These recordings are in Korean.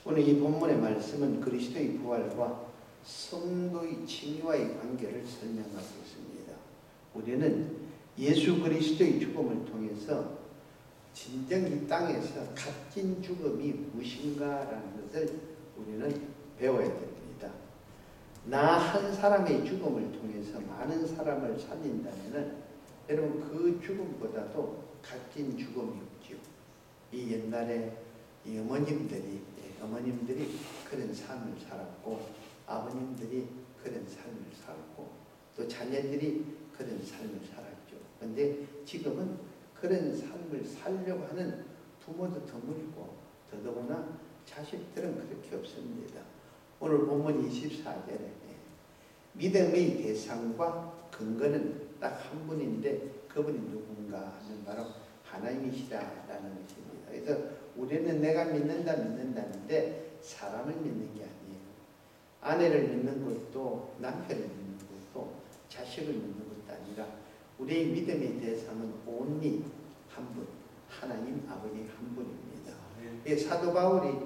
오늘 이 본문의 말씀은 그리스도의 부활과 성도의 칭의와의 관계를 설명하고 있습니다. 우리는 예수 그리스도의 죽음을 통해서 진정 이 땅에서 값진 죽음이 무엇인가라는 것을 우리는 배워야 됩니다. 나 한 사람의 죽음을 통해서 많은 사람을 살린다면 여러분 그 죽음보다도 값진 죽음이 없죠. 이 옛날에 이 어머님들이 그런 삶을 살았고 아버님들이 그런 삶을 살았고 또 자녀들이 그런 삶을 살았죠. 그런데 지금은 그런 삶을 살려고 하는 부모도 드물고 더더구나 자식들은 그렇게 없습니다. 오늘 본문 24절에 믿음의 대상과 근거는 딱 한 분인데 그분이 누군가 하면 바로 하나님이시다라는 것입니다. 그래서 우리는 내가 믿는다는데 사람을 믿는 게 아니에요. 아내를 믿는 것도 남편을 믿는 것도 자식을 믿는 것도 아니라 우리의 믿음의 대상은 온리 한 분, 하나님 아버지 한 분입니다. 사도 바울이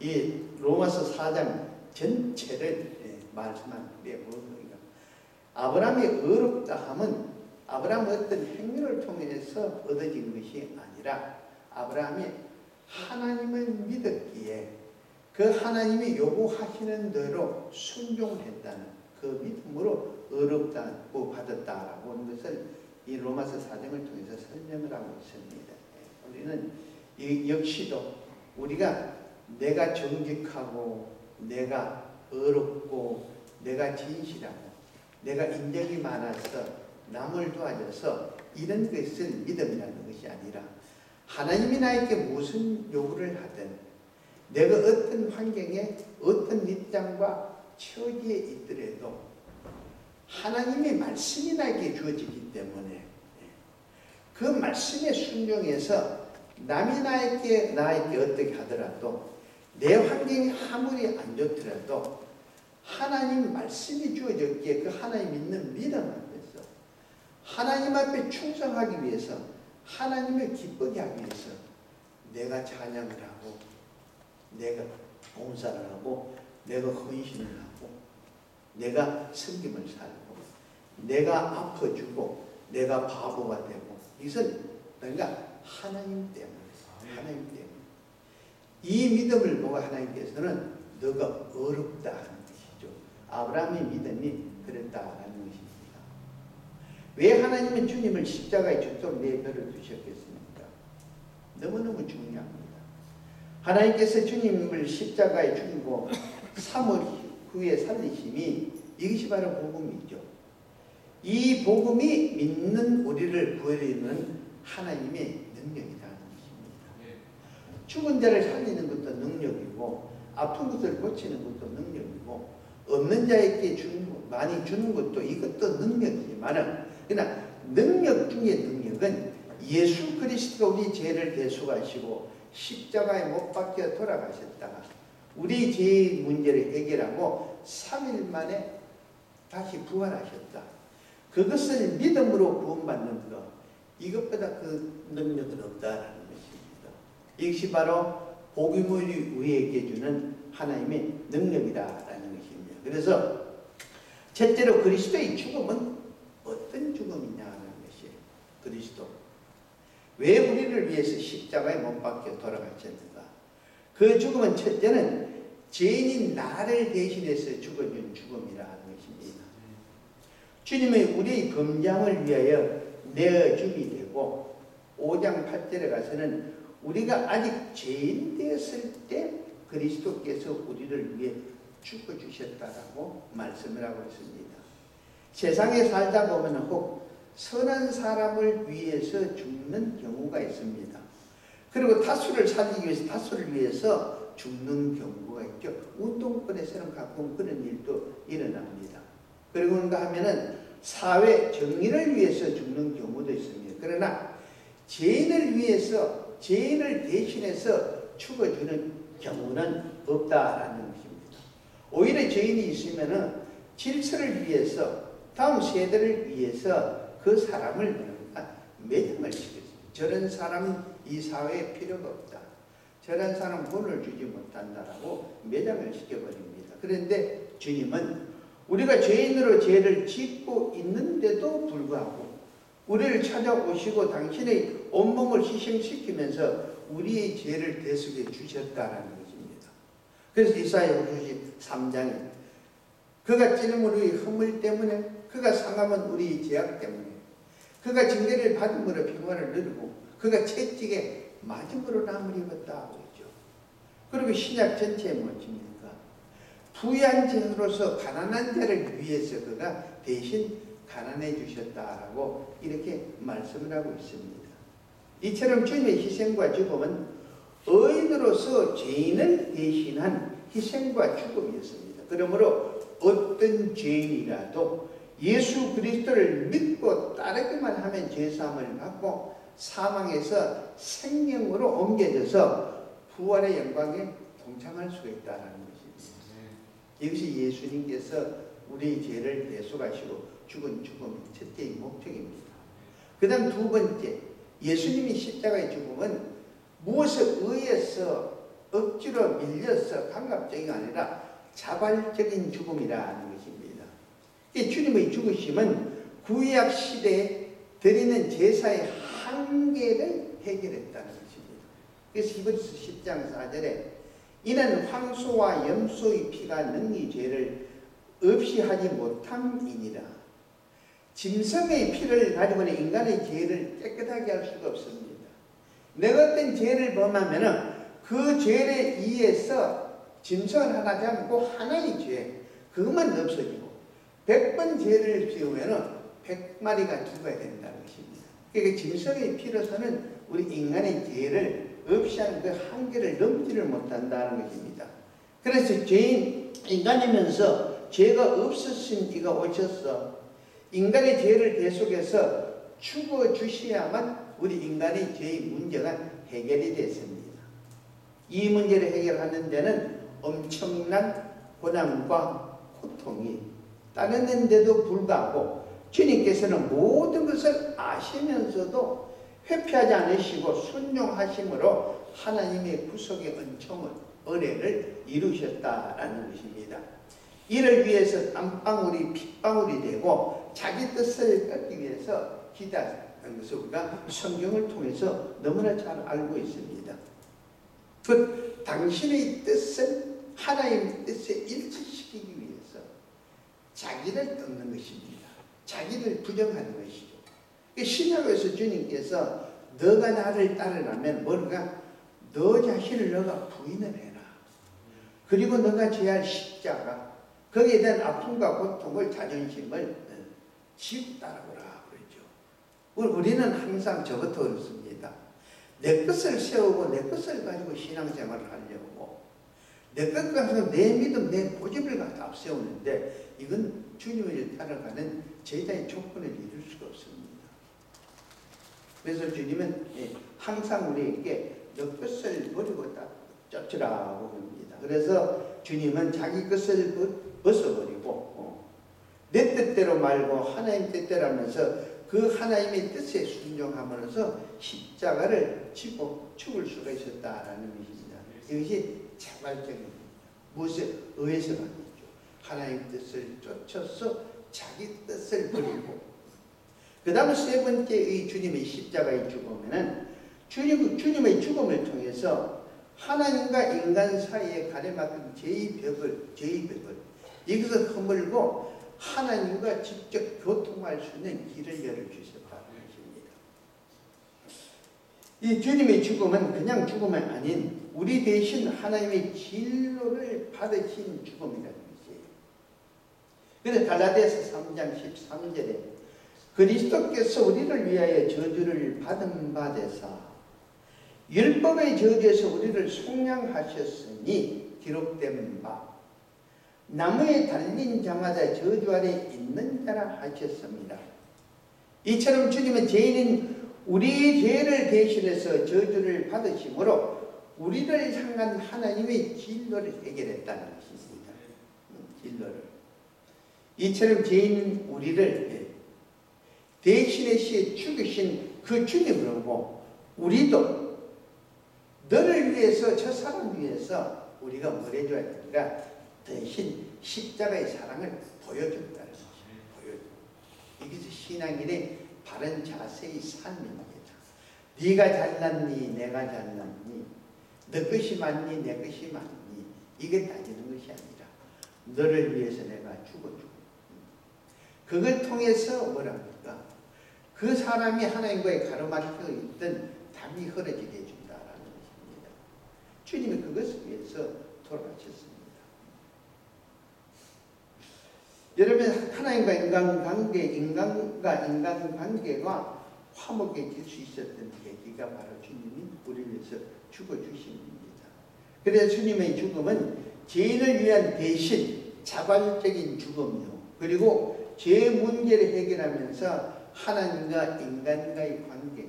이 로마서 4장 전체를 말씀한 내용입니다. 아브라함이 의롭다함은 아브라함의 어떤 행위를 통해서 얻어진 것이 아니라 아브라함이 하나님을 믿었기에 그 하나님이 요구하시는 대로 순종했다는 그 믿음으로 의롭다고 받았다라고 하는 것을 이 로마서 4장을 통해서 설명을 하고 있습니다. 우리는 역시도 우리가 내가 정직하고 내가 의롭고 내가 진실하고 내가 인정이 많아서 남을 도와줘서 이런 것을 믿음이라는 것이 아니라 하나님이 나에게 무슨 요구를 하든 내가 어떤 환경에 어떤 입장과 처지에 있더라도 하나님의 말씀이 나에게 주어지기 때문에 그 말씀에 순종해서 남이 나에게 어떻게 하더라도 내 환경이 아무리 안 좋더라도 하나님 말씀이 주어졌기에 그 하나님 믿는 믿음 앞에서 하나님 앞에 충성하기 위해서 하나님을 기쁘게 하기 위해서 내가 찬양을 하고 내가 봉사를 하고 내가 헌신을 하고 내가 섬김을 살고 내가 아파주고 내가 바보가 되고 이것은 그러니까 하나님 때문에 이 믿음을 보고 하나님께서는 너가 어렵다 하는 것이죠. 아브라함의 믿음이 그랬다라는 것입니다. 왜 하나님은 주님을 십자가에 죽도록 내버려 두셨겠습니까? 너무너무 중요합니다. 하나님께서 주님을 십자가에 죽이고 3월 후에 살리심이 이것이 바로 복음이죠. 이 복음이 믿는 우리를 부여리는 하나님의 능력이라는 것입니다. 죽은 자를 살리는 것도 능력이고 아픈 것을 고치는 것도 능력이고 없는 자에게 많이 주는 것도 이것도 능력이지만 그러나 능력 중의 능력은 예수 그리스도가 우리 죄를 대속하시고 십자가에 못 박혀 돌아가셨다가 우리 죄의 문제를 해결하고 3일 만에 다시 부활하셨다. 그것을 믿음으로 구원받는 것 이것보다 그 능력은 없다라는 것입니다. 이것이 바로 복음을 우리에게 주는 하나님의 능력이다라는 것입니다. 그래서 첫째로 그리스도의 죽음은 어떤 죽음이냐 하는 것이에요. 그리스도 왜 우리를 위해서 십자가에 못 박혀 돌아가셨는가? 그 죽음은 첫째는 죄인인 나를 대신해서 죽어준 죽음이라는 것입니다. 주님의 우리의 범장을 위하여 내어줌이 되고 5장 8절에 가서는 우리가 아직 죄인 되었을 때 그리스도께서 우리를 위해 죽어주셨다라고 말씀을 하고 있습니다. 세상에 살다 보면 혹 선한 사람을 위해서 죽는 경우가 있습니다. 그리고 다수를 살리기 위해서 다수를 위해서 죽는 경우가 있죠. 운동권에서는 가끔 그런 일도 일어납니다. 그런가 하면은 사회 정의를 위해서 죽는 경우도 있습니다. 그러나 죄인을 위해서 죄인을 대신해서 죽어주는 경우는 없다라는 것입니다. 오히려 죄인이 있으면은 질서를 위해서 다음 세대를 위해서 그 사람을 매듭을 시켰습니다. 저런 사람 이 사회에 필요가 없다. 저런 사람 본을 주지 못한다라고 매장을 시켜버립니다. 그런데 주님은 우리가 죄인으로 죄를 짓고 있는데도 불구하고 우리를 찾아오시고 당신의 온몸을 희생시키면서 우리의 죄를 대속해 주셨다라는 것입니다. 그래서 이사야 53장에 그가 찔림은 우리의 허물 때문에, 그가 상함은 우리의 죄악 때문에, 그가 징계를 받음으로 평안을 누리고 그가 채찍에 맞음으로 남을 입었다 하고 있죠. 그리고 신약 전체에 뭐십니까? 부유한 자로서 가난한 자를 위해서 그가 대신 가난해 주셨다라고 이렇게 말씀을 하고 있습니다. 이처럼 주님의 희생과 죽음은 의인으로서 죄인을 대신한 희생과 죽음이었습니다. 그러므로 어떤 죄인이라도 예수 그리스도를 믿고 따르기만 하면 죄사함을 받고 사망에서 생명으로 옮겨져서 부활의 영광에 동참할 수가 있다는 것입니다. 이것이 예수님께서 우리의 죄를 대속하시고 죽은 죽음의 첫째의 목적입니다. 그 다음 두 번째, 예수님이 십자가의 죽음은 무엇에 의해서 억지로 밀려서 감각적이 아니라 자발적인 죽음이라는 것입니다. 이 주님의 죽으심은 구약 시대에 드리는 제사의 한계를 해결했다는 것입니다. 그래서 히브리서 10장 4절에 이는 황소와 염소의 피가 능히 죄를 없이 하지 못함이니라. 짐승의 피를 가지고는 인간의 죄를 깨끗하게 할 수가 없습니다. 내가 어떤 죄를 범하면 그 죄에 의해서 짐승을 하나 잡고 하나의 죄, 그것만 없어지고 100번 죄를 지으면 100마리가 죽어야 된다는 것입니다. 그러니까 짐승의 피로서는 우리 인간의 죄를 없이 하는 그 한계를 넘지를 못한다는 것입니다. 그래서 죄인 인간이면서 죄가 없으신 이가 오셔서 인간의 죄를 대속해서 죽어주셔야만 우리 인간의 죄의 문제가 해결이 됐습니다. 이 문제를 해결하는 데는 엄청난 고난과 고통이 따르는데도 불구하고 주님께서는 모든 것을 아시면서도 회피하지 않으시고 순종하심으로 하나님의 구속의 은총을, 은혜를 이루셨다라는 것입니다. 이를 위해서 땀방울이 핏방울이 되고 자기 뜻을 뺏기 위해서 기다렸다는 것을 우리가 성경을 통해서 너무나 잘 알고 있습니다. 그 당신의 뜻을 하나님의 뜻에 일치시키기 위해서 자기를 뜯는 것입니다. 자기를 부정하는 것이죠. 신약에서 주님께서 너가 나를 따르라면 뭐가 너 자신을 너가 부인을 해라. 그리고 너가 져야 할 십자가, 거기에 대한 아픔과 고통을, 자존심을 지고 따라오라 그러죠. 우리는 항상 저부터 그렇습니다. 내 것을 세우고 내 것을 가지고 신앙생활을 하려고 내 것 가지고 내 믿음, 내 고집을 갖다 앞세우는데 이건 주님을 따라가는 제자의 조건을 이룰 수가 없습니다. 그래서 주님은 항상 우리에게 너 것을 버리고 쫓으라고 합니다. 그래서 주님은 자기 것을 벗어버리고 내 뜻대로 말고 하나님 뜻대로 하면서 그 하나님의 뜻에 순종함으로써 십자가를 지고 죽을 수가 있었다라는 것입니다. 이것이 자발적입니다. 무엇에 의해서가 아니죠. 하나님 뜻을 쫓아서 자기 뜻을 버리고 그 다음 세 번째의 주님의 십자가의 죽음에는 주님의 죽음을 통해서 하나님과 인간 사이에 가려막힌 죄의 벽을 이것을 허물고 하나님과 직접 교통할 수 있는 길을 열어주셨다는 것입니다. 이 주님의 죽음은 그냥 죽음이 아닌 우리 대신 하나님의 진노를 받으신 죽음이라는 것이에요. 그래서 갈라디아서 3장 13절에 그리스도께서 우리를 위하여 저주를 받은 바 되사 율법의 저주에서 우리를 속량하셨으니 기록된 바 나무에 달린 자마다 저주 아래 있는 자라 하셨습니다. 이처럼 주님은 죄인인 우리 죄를 대신해서 저주를 받으심으로 우리를 향한 하나님의 진노를 해결했다는 것입니다. 진노를. 이처럼 죄인인 우리를 대신에 죽으신 그 주님으로 우리도 너를 위해서, 저 사람 위해서 우리가 뭘 해줘야 되니까 대신 십자가의 사랑을 보여준다는 것이에요. 이것이 신앙인의 바른 자세의 삶입니다. 네가 잘났니 내가 잘났니, 너 것이 맞니 내 것이 맞니, 이게 따지는 것이 아니라 너를 위해서 내가 죽어주고, 그걸 통해서 뭐랍니까? 그 사람이 하나님과의 가로막혀 있던 담이 흐려지게 해준다라는 것입니다. 주님이 그것을 위해서 돌아가셨습니다. 여러분, 하나님과 인간관계, 인간과 인간관계가 화목해질 수 있었던 계기가 바로 주님이 우리를 위해서 죽어주십니다. 그래서 주님의 죽음은 죄인을 위한 대신 자발적인 죽음이요, 그리고 죄 문제를 해결하면서 하나님과 인간과의 관계,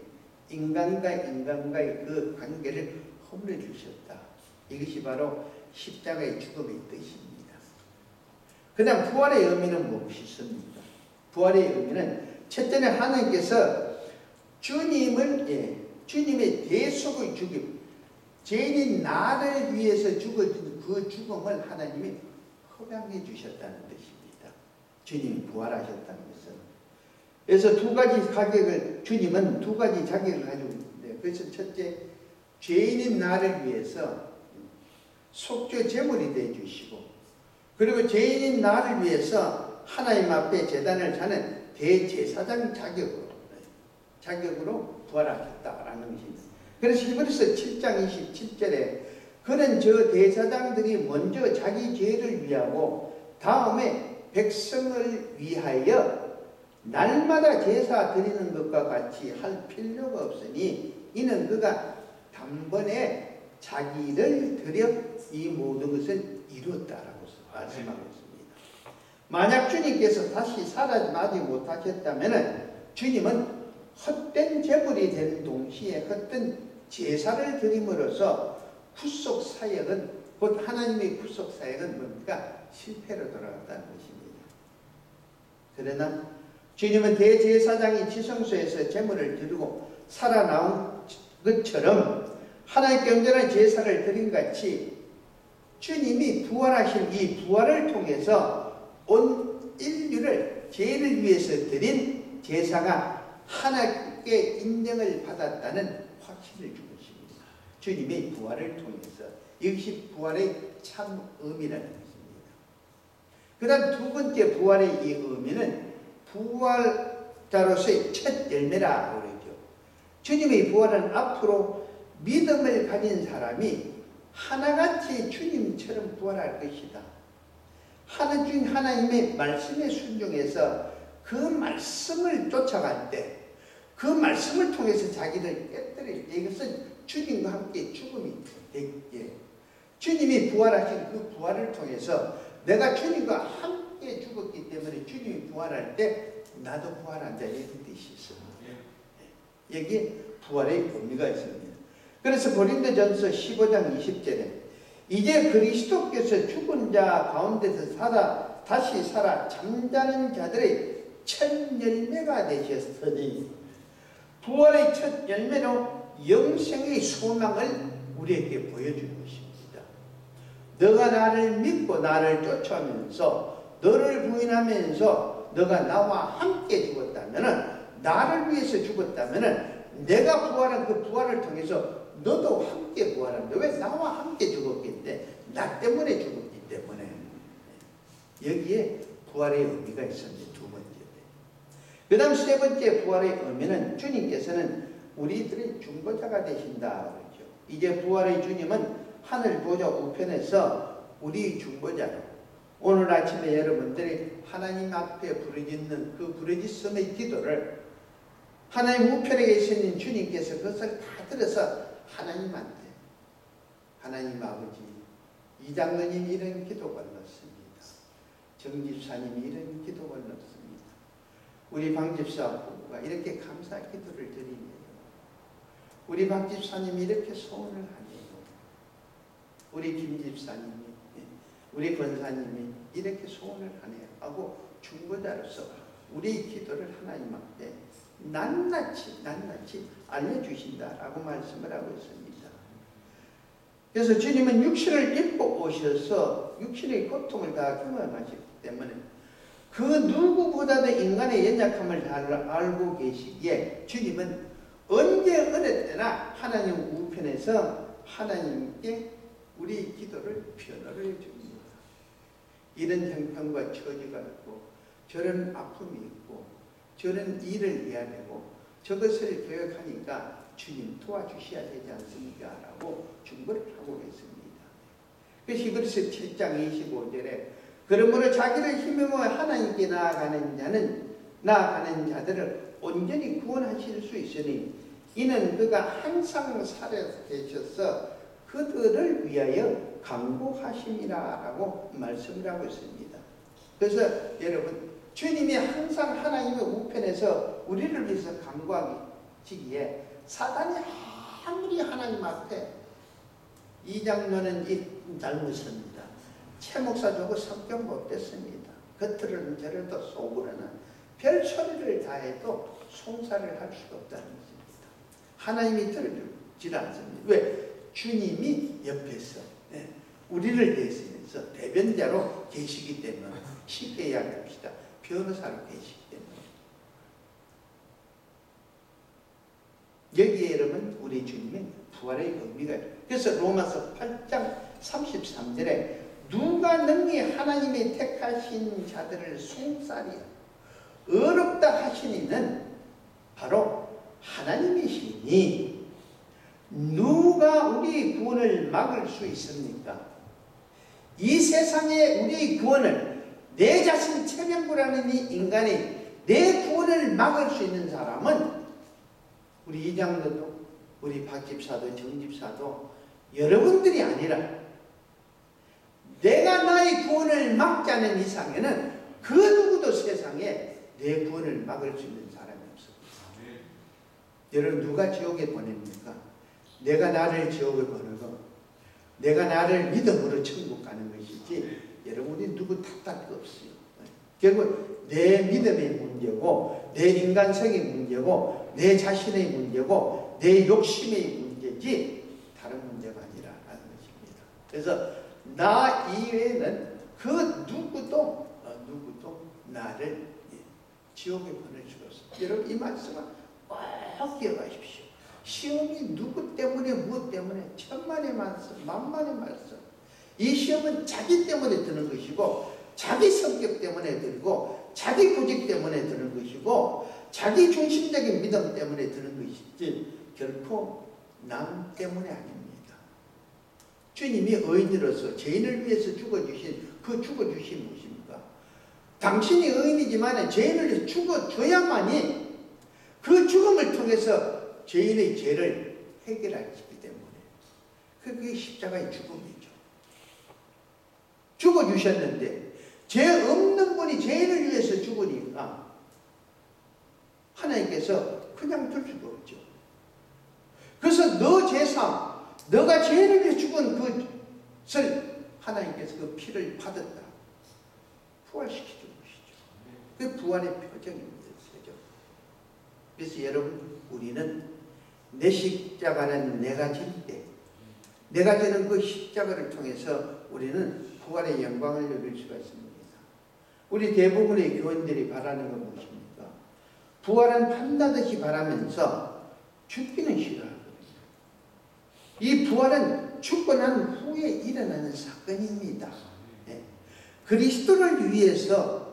인간과 인간과의 그 관계를 허물어 주셨다. 이것이 바로 십자가의 죽음의 뜻입니다. 그 다음 부활의 의미는 무엇이십니까? 부활의 의미는 첫째는 하나님께서 주님을, 주님의 대속의 죽임, 죄인인 나를 위해서 죽어진 그 죽음을 하나님이 허락해 주셨다는 뜻입니다. 주님이 부활하셨다는 것은. 그래서 두 가지 가격을, 주님은 두 가지 자격을 가지고 있는데, 그래서 첫째, 죄인인 나를 위해서 속죄 제물이 되어 주시고, 그리고 죄인인 나를 위해서 하나님 앞에 제단을 자는 대제사장 자격으로 부활하셨다라는 것입니다. 그래서 히브리서 7장 27절에 그는 저 대제사장들이 먼저 자기 죄를 위하고 다음에 백성을 위하여 날마다 제사 드리는 것과 같이 할 필요가 없으니 이는 그가 단번에 자기를 드려 이 모든 것을 이루었다라고 말씀하고 있습니다. 만약 주님께서 다시 살아나지 못하셨다면 주님은 헛된 제물이 되는 동시에 헛된 제사를 드림으로써 구속 사역은, 곧 하나님의 구속 사역은 뭡니까? 실패로 돌아갔다는 것입니다. 그러나 주님은 대제사장이 지성소에서 제물을 드리고 살아나온 것처럼 하나님께 온전한 제사를 드린 같이 주님이 부활하신 이 부활을 통해서 온 인류를 죄를 위해서 드린 제사가 하나님께 인정을 받았다는 확신을 준 것입니다. 주님의 부활을 통해서. 이것이 부활의 참 의미라는 것입니다. 그 다음 두 번째 부활의 이 의미는 부활자로서의 첫 열매라고 그러죠. 주님의 부활은 앞으로 믿음을 가진 사람이 하나같이 주님처럼 부활할 것이다. 하나님의 말씀에 순종해서 그 말씀을 쫓아갈 때, 그 말씀을 통해서 자기를 깨뜨릴 때, 이것은 주님과 함께 죽음이 되기에, 주님이 부활하신 그 부활을 통해서 내가 주님과 함께 죽었기 때문에 주님이 부활할 때 나도 부활한다, 이런 뜻이 있습니다. 여기에 부활의 의미가 있습니다. 그래서 고린도전서 15장 20절에 이제 그리스도께서 죽은 자 가운데서 다시 살아 잠자는 자들의 첫 열매가 되셨으니, 부활의 첫 열매로 영생의 소망을 우리에게 보여주는 것입니다. 너가 나를 믿고 나를 쫓아오면서 너를 부인하면서 너가 나와 함께 죽었다면, 나를 위해서 죽었다면 내가 부활한 그 부활을 통해서 너도 함께 부활한다. 왜? 나와 함께 죽었기 때문에, 나 때문에 죽었기 때문에. 여기에 부활의 의미가 있습니다. 두 번째. 그 다음 세 번째 부활의 의미는 주님께서는 우리들의 중보자가 되신다 그러죠. 이제 부활의 주님은 하늘 보좌 우편에서 우리 중보자로, 오늘 아침에 여러분들이 하나님 앞에 부르짖는 그 부르짖음의 기도를 하나님 우편에 계시는 주님께서 그것을 다 들어서 하나님한테, 하나님 아버지, 이 장로님이 이런 기도가 넣습니다. 정집사님이 이런 기도가 넣습니다. 우리 방집사 부부가 이렇게 감사 기도를 드리네요. 우리 방집사님이 이렇게 소원을 하네요. 우리 김집사님이, 우리 권사님이 이렇게 소원을 하네요 하고 중보자로서 우리 기도를 하나님 앞에 낱낱이 알려주신다라고 말씀을 하고 있습니다. 그래서 주님은 육신을 입고 오셔서 육신의 고통을 다 경험하셨기 때문에 그 누구보다도 인간의 연약함을 잘 알고 계시기에 주님은 언제 어느 때나 하나님 우편에서 하나님께 우리 기도를 변호를 해줍니다. 이런 형편과 처지가 있고 저런 아픔이 있고 저런 일을 해야 되고 저것을 계획하니까 주님 도와주셔야 되지 않습니까? 라고 중보를 하고 있습니다. 그래서 히브리서 7장 25절에 그러므로 자기를 힘입어 하나님께 나아가는 자들을 온전히 구원하실 수 있으니 이는 그가 항상 살아계셔서 그들을 위하여 간구하심이라 라고 말씀을 하고 있습니다. 그래서 여러분 주님이 항상 하나님의 우편에서 우리를 위해서 간구하시기에 사단이 아무리 하나님 앞에 이 장로는 잘못입니다. 최 목사 저거 성격 못됐습니다. 겉으로는 저래도 속으로는 별 소리를 다해도 송사를 할 수가 없다는 것입니다. 하나님이 들어주지 않습니다. 왜? 주님이 옆에서 우리를 대신해서 대변자로 계시기 때문에 쉽게 이야기합시다. 변호사로 계시기 때문에 여기에 여러분 우리 주님의 부활의 의미가 있어요. 그래서 로마서 8장 33절에 누가 능히 하나님의 택하신 자들을 송사리야 어렵다 하시니는 바로 하나님이시니 누가 우리 구원을 막을 수 있습니까? 이 세상에 우리 구원을 내 자신 체면부라는 이 인간이 내 구원을 막을 수 있는 사람은 우리 이장로도 우리 박집사도 정집사도 여러분들이 아니라 내가 나의 구원을 막지 않는 이상에는 그 누구도 세상에 내 구원을 막을 수 있는 사람이 없습니다. 여러분 누가 지옥에 보냅니까? 내가 나를 지옥에 보내고 내가 나를 믿음으로 천국 가는 것이지 여러분이 누구 탓할 거 없어요. 결국 내 믿음의 문제고 내 인간성의 문제고 내 자신의 문제고 내 욕심의 문제지 다른 문제가 아니라는 것입니다. 그래서 나 이외에는 그 누구도 나를 지옥에 보낼 수가 없습니다. 여러분 이 말씀을 꼭 기억하십시오. 시험이 누구 때문에 무엇 때문에 천만의 말씀 만만의 말씀 이 시험은 자기 때문에 드는 것이고 자기 성격 때문에 들고 자기 고집 때문에 드는 것이고 자기 중심적인 믿음 때문에 드는 것이지 결코 남 때문에 아닙니다. 주님이 의인으로서 죄인을 위해서 죽어주신 그 죽어주신 무엇입니까? 당신이 의인이지만 죄인을 위해서 죽어줘야만이 그 죽음을 통해서 죄인의 죄를 해결하시기 때문에 그게 십자가의 죽음이죠. 죽어주셨는데 죄 없는 분이 죄인을 위해서 죽으니까 하나님께서 그냥 둘 수가 없죠. 그래서 너 죄상 너가 죄인을 위해 죽은 그것을 하나님께서 그 피를 받았다 부활시켜 준 것이죠. 그 부활의 표정입니다. 그래서 여러분 우리는 내 십자가는 내가 질 때 내가 지는 그 십자가를 통해서 우리는 부활의 영광을 누릴 수가 있습니다. 우리 대부분의 교인들이 바라는 건 무엇입니까? 부활은 판다듯이 바라면서 죽기는 싫어하거든요. 이 부활은 죽고 난 후에 일어나는 사건입니다. 네. 그리스도를 위해서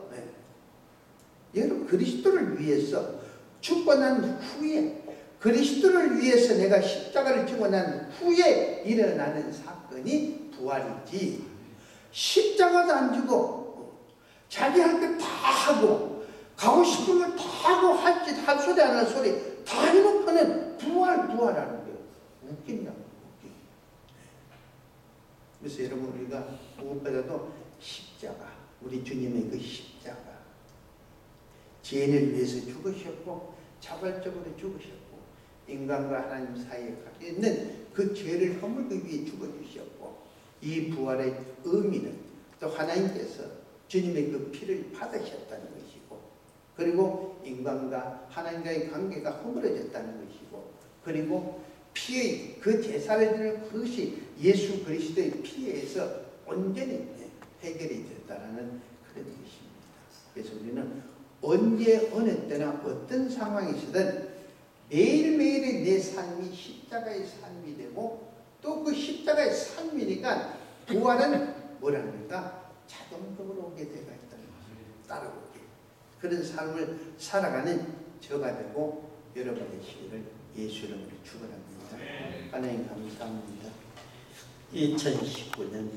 여러분 그리스도를 위해서 죽고 난 후에 그리스도를 위해서 내가 십자가를 지고 난 후에 일어나는 사건이 부활이지 십자가도 안 지고 자기 할 것 다 하고 가고 싶은 걸 다 하고 할 소리 안 할 소리 다 해놓고는 부활하는 거예요. 웃긴다고 웃기. 그래서 여러분 우리가 무엇보다도 십자가 우리 주님의 그 십자가 죄인을 위해서 죽으셨고 자발적으로 죽으셨고 인간과 하나님 사이에 있는 그 죄를 허물기 위해 죽어주셨고 이 부활의 의미는 또 하나님께서 주님의 그 피를 받으셨다는 것이고 그리고 인간과 하나님과의 관계가 허물어졌다는 것이고 그리고 피의 그 제사를 드리는 그것이 예수 그리스도의 피에서 온전히 해결이 됐다라는 그런 것입니다. 그래서 우리는 언제 어느 때나 어떤 상황에서든 매일매일의 내 삶이 십자가의 삶이 되고 또 그 십자가의 삶이니까 부활은 뭐랍니까? 자동적으로 오게 되어 있다는 것을 따라오게 그런 삶을 살아가는 저가 되고 여러분의 시기를 예수 이름으로 축원합니다. 하나님 감사합니다. 2019년